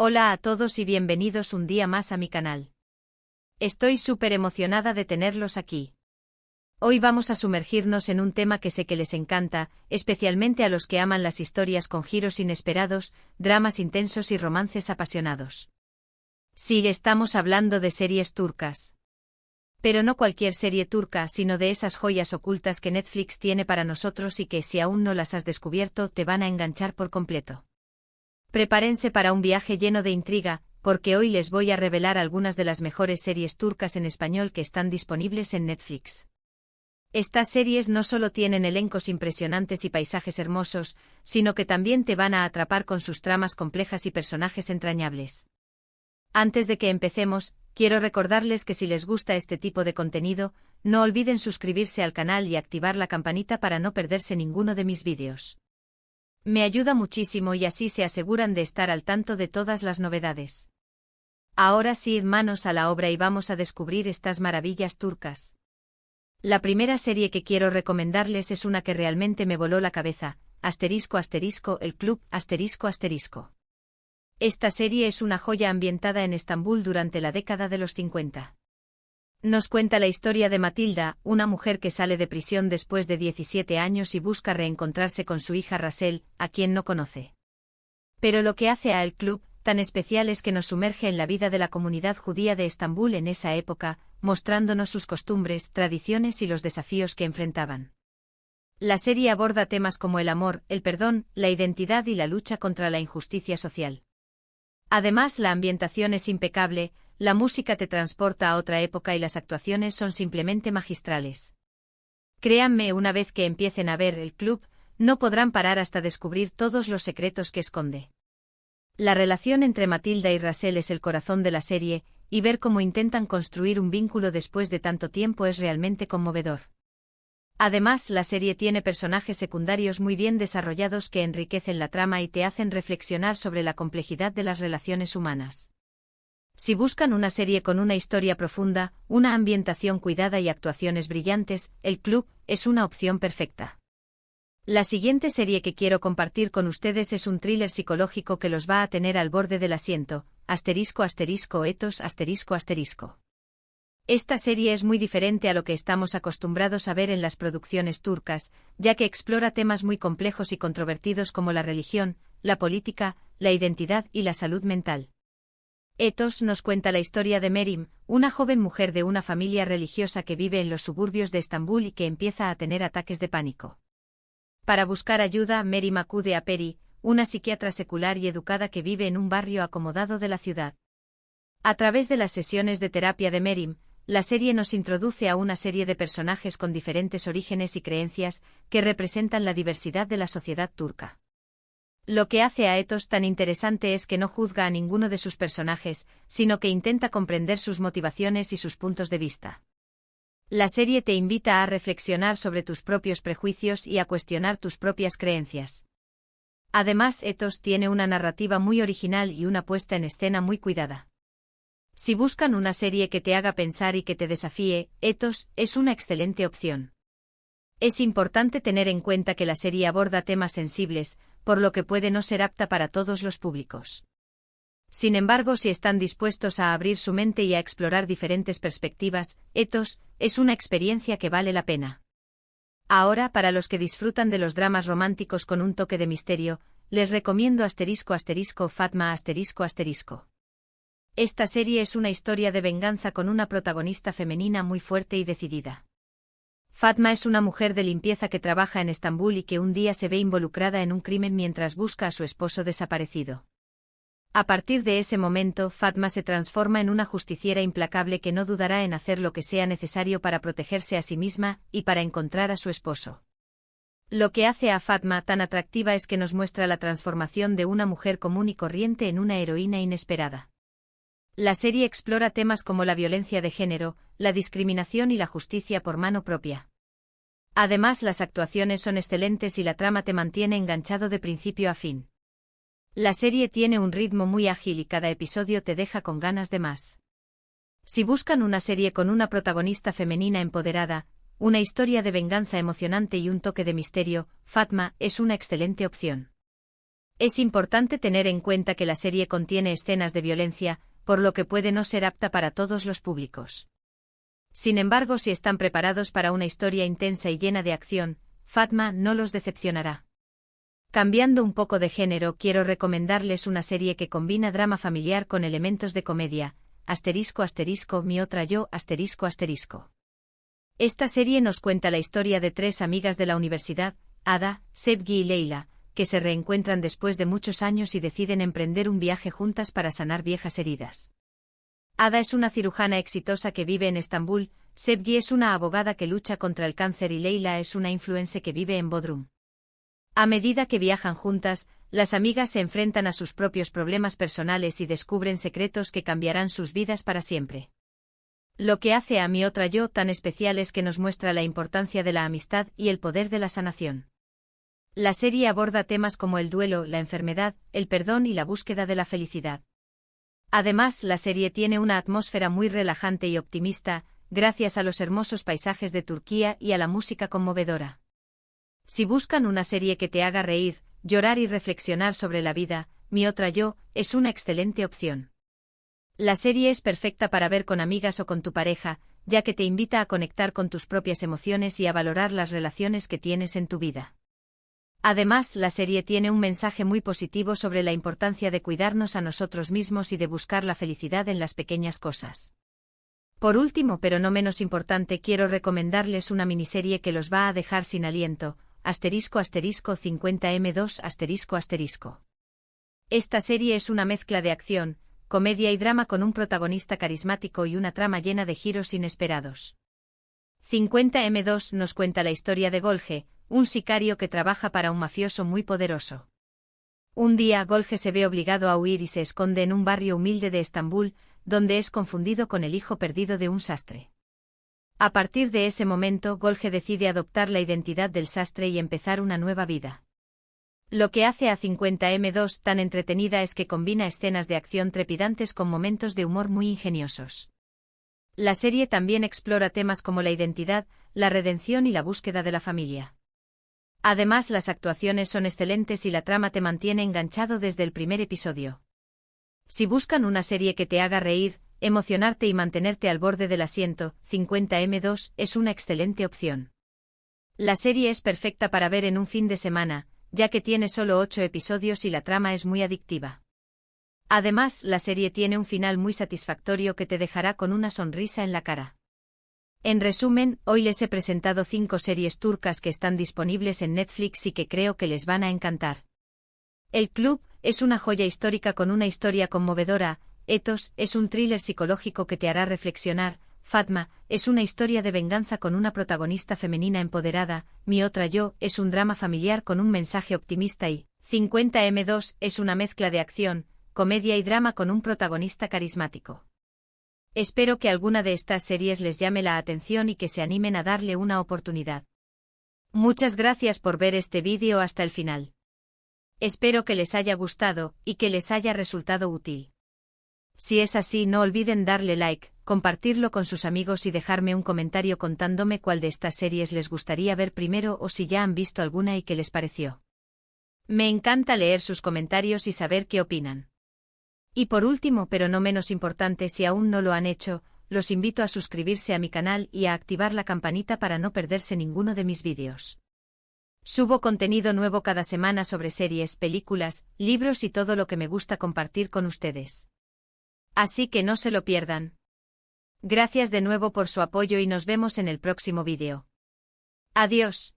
Hola a todos y bienvenidos un día más a mi canal. Estoy súper emocionada de tenerlos aquí. Hoy vamos a sumergirnos en un tema que sé que les encanta, especialmente a los que aman las historias con giros inesperados, dramas intensos y romances apasionados. Sí, estamos hablando de series turcas. Pero no cualquier serie turca, sino de esas joyas ocultas que Netflix tiene para nosotros y que si aún no las has descubierto te van a enganchar por completo. Prepárense para un viaje lleno de intriga, porque hoy les voy a revelar algunas de las mejores series turcas en español que están disponibles en Netflix. Estas series no solo tienen elencos impresionantes y paisajes hermosos, sino que también te van a atrapar con sus tramas complejas y personajes entrañables. Antes de que empecemos, quiero recordarles que si les gusta este tipo de contenido, no olviden suscribirse al canal y activar la campanita para no perderse ninguno de mis vídeos. Me ayuda muchísimo y así se aseguran de estar al tanto de todas las novedades. Ahora sí, manos a la obra y vamos a descubrir estas maravillas turcas. La primera serie que quiero recomendarles es una que realmente me voló la cabeza, **El Club **. Esta serie es una joya ambientada en Estambul durante la década de los 50. Nos cuenta la historia de Matilda, una mujer que sale de prisión después de 17 años y busca reencontrarse con su hija Rasel, a quien no conoce. Pero lo que hace a El Club tan especial es que nos sumerge en la vida de la comunidad judía de Estambul en esa época, mostrándonos sus costumbres, tradiciones y los desafíos que enfrentaban. La serie aborda temas como el amor, el perdón, la identidad y la lucha contra la injusticia social. Además, la ambientación es impecable, la música te transporta a otra época y las actuaciones son simplemente magistrales. Créanme, una vez que empiecen a ver El Club, no podrán parar hasta descubrir todos los secretos que esconde. La relación entre Matilda y Rasel es el corazón de la serie, y ver cómo intentan construir un vínculo después de tanto tiempo es realmente conmovedor. Además, la serie tiene personajes secundarios muy bien desarrollados que enriquecen la trama y te hacen reflexionar sobre la complejidad de las relaciones humanas. Si buscan una serie con una historia profunda, una ambientación cuidada y actuaciones brillantes, El Club es una opción perfecta. La siguiente serie que quiero compartir con ustedes es un thriller psicológico que los va a tener al borde del asiento, **Etos**. Esta serie es muy diferente a lo que estamos acostumbrados a ver en las producciones turcas, ya que explora temas muy complejos y controvertidos como la religión, la política, la identidad y la salud mental. Etos nos cuenta la historia de Merim, una joven mujer de una familia religiosa que vive en los suburbios de Estambul y que empieza a tener ataques de pánico. Para buscar ayuda, Merim acude a Peri, una psiquiatra secular y educada que vive en un barrio acomodado de la ciudad. A través de las sesiones de terapia de Merim, la serie nos introduce a una serie de personajes con diferentes orígenes y creencias que representan la diversidad de la sociedad turca. Lo que hace a Etos tan interesante es que no juzga a ninguno de sus personajes, sino que intenta comprender sus motivaciones y sus puntos de vista. La serie te invita a reflexionar sobre tus propios prejuicios y a cuestionar tus propias creencias. Además, Etos tiene una narrativa muy original y una puesta en escena muy cuidada. Si buscan una serie que te haga pensar y que te desafíe, Etos es una excelente opción. Es importante tener en cuenta que la serie aborda temas sensibles, por lo que puede no ser apta para todos los públicos. Sin embargo, si están dispuestos a abrir su mente y a explorar diferentes perspectivas, Etos es una experiencia que vale la pena. Ahora, para los que disfrutan de los dramas románticos con un toque de misterio, les recomiendo *Fatma*. Esta serie es una historia de venganza con una protagonista femenina muy fuerte y decidida. Fatma es una mujer de limpieza que trabaja en Estambul y que un día se ve involucrada en un crimen mientras busca a su esposo desaparecido. A partir de ese momento, Fatma se transforma en una justiciera implacable que no dudará en hacer lo que sea necesario para protegerse a sí misma y para encontrar a su esposo. Lo que hace a Fatma tan atractiva es que nos muestra la transformación de una mujer común y corriente en una heroína inesperada. La serie explora temas como la violencia de género, la discriminación y la justicia por mano propia. Además, las actuaciones son excelentes y la trama te mantiene enganchado de principio a fin. La serie tiene un ritmo muy ágil y cada episodio te deja con ganas de más. Si buscan una serie con una protagonista femenina empoderada, una historia de venganza emocionante y un toque de misterio, Fatma es una excelente opción. Es importante tener en cuenta que la serie contiene escenas de violencia, por lo que puede no ser apta para todos los públicos. Sin embargo, si están preparados para una historia intensa y llena de acción, Fatma no los decepcionará. Cambiando un poco de género, quiero recomendarles una serie que combina drama familiar con elementos de comedia, *** mi otra yo, ***. Esta serie nos cuenta la historia de tres amigas de la universidad, Ada, Sevgi y Leila, que se reencuentran después de muchos años y deciden emprender un viaje juntas para sanar viejas heridas. Ada es una cirujana exitosa que vive en Estambul, Sevgi es una abogada que lucha contra el cáncer y Leila es una influencer que vive en Bodrum. A medida que viajan juntas, las amigas se enfrentan a sus propios problemas personales y descubren secretos que cambiarán sus vidas para siempre. Lo que hace a Mi otra yo tan especial es que nos muestra la importancia de la amistad y el poder de la sanación. La serie aborda temas como el duelo, la enfermedad, el perdón y la búsqueda de la felicidad. Además, la serie tiene una atmósfera muy relajante y optimista, gracias a los hermosos paisajes de Turquía y a la música conmovedora. Si buscan una serie que te haga reír, llorar y reflexionar sobre la vida, Mi otra yo es una excelente opción. La serie es perfecta para ver con amigas o con tu pareja, ya que te invita a conectar con tus propias emociones y a valorar las relaciones que tienes en tu vida. Además, la serie tiene un mensaje muy positivo sobre la importancia de cuidarnos a nosotros mismos y de buscar la felicidad en las pequeñas cosas. Por último, pero no menos importante, quiero recomendarles una miniserie que los va a dejar sin aliento, *50m2***. Esta serie es una mezcla de acción, comedia y drama con un protagonista carismático y una trama llena de giros inesperados. 50m2 nos cuenta la historia de Golge, un sicario que trabaja para un mafioso muy poderoso. Un día Golge se ve obligado a huir y se esconde en un barrio humilde de Estambul, donde es confundido con el hijo perdido de un sastre. A partir de ese momento, Golge decide adoptar la identidad del sastre y empezar una nueva vida. Lo que hace a 50m2 tan entretenida es que combina escenas de acción trepidantes con momentos de humor muy ingeniosos. La serie también explora temas como la identidad, la redención y la búsqueda de la familia. Además, las actuaciones son excelentes y la trama te mantiene enganchado desde el primer episodio. Si buscan una serie que te haga reír, emocionarte y mantenerte al borde del asiento, 50m2 es una excelente opción. La serie es perfecta para ver en un fin de semana, ya que tiene solo 8 episodios y la trama es muy adictiva. Además, la serie tiene un final muy satisfactorio que te dejará con una sonrisa en la cara. En resumen, hoy les he presentado 5 series turcas que están disponibles en Netflix y que creo que les van a encantar. El Club es una joya histórica con una historia conmovedora, Ethos es un thriller psicológico que te hará reflexionar, Fatma es una historia de venganza con una protagonista femenina empoderada, Mi otra yo es un drama familiar con un mensaje optimista y 50m2 es una mezcla de acción, comedia y drama con un protagonista carismático. Espero que alguna de estas series les llame la atención y que se animen a darle una oportunidad. Muchas gracias por ver este vídeo hasta el final. Espero que les haya gustado y que les haya resultado útil. Si es así, no olviden darle like, compartirlo con sus amigos y dejarme un comentario contándome cuál de estas series les gustaría ver primero o si ya han visto alguna y qué les pareció. Me encanta leer sus comentarios y saber qué opinan. Y por último, pero no menos importante, si aún no lo han hecho, los invito a suscribirse a mi canal y a activar la campanita para no perderse ninguno de mis vídeos. Subo contenido nuevo cada semana sobre series, películas, libros y todo lo que me gusta compartir con ustedes. Así que no se lo pierdan. Gracias de nuevo por su apoyo y nos vemos en el próximo vídeo. Adiós.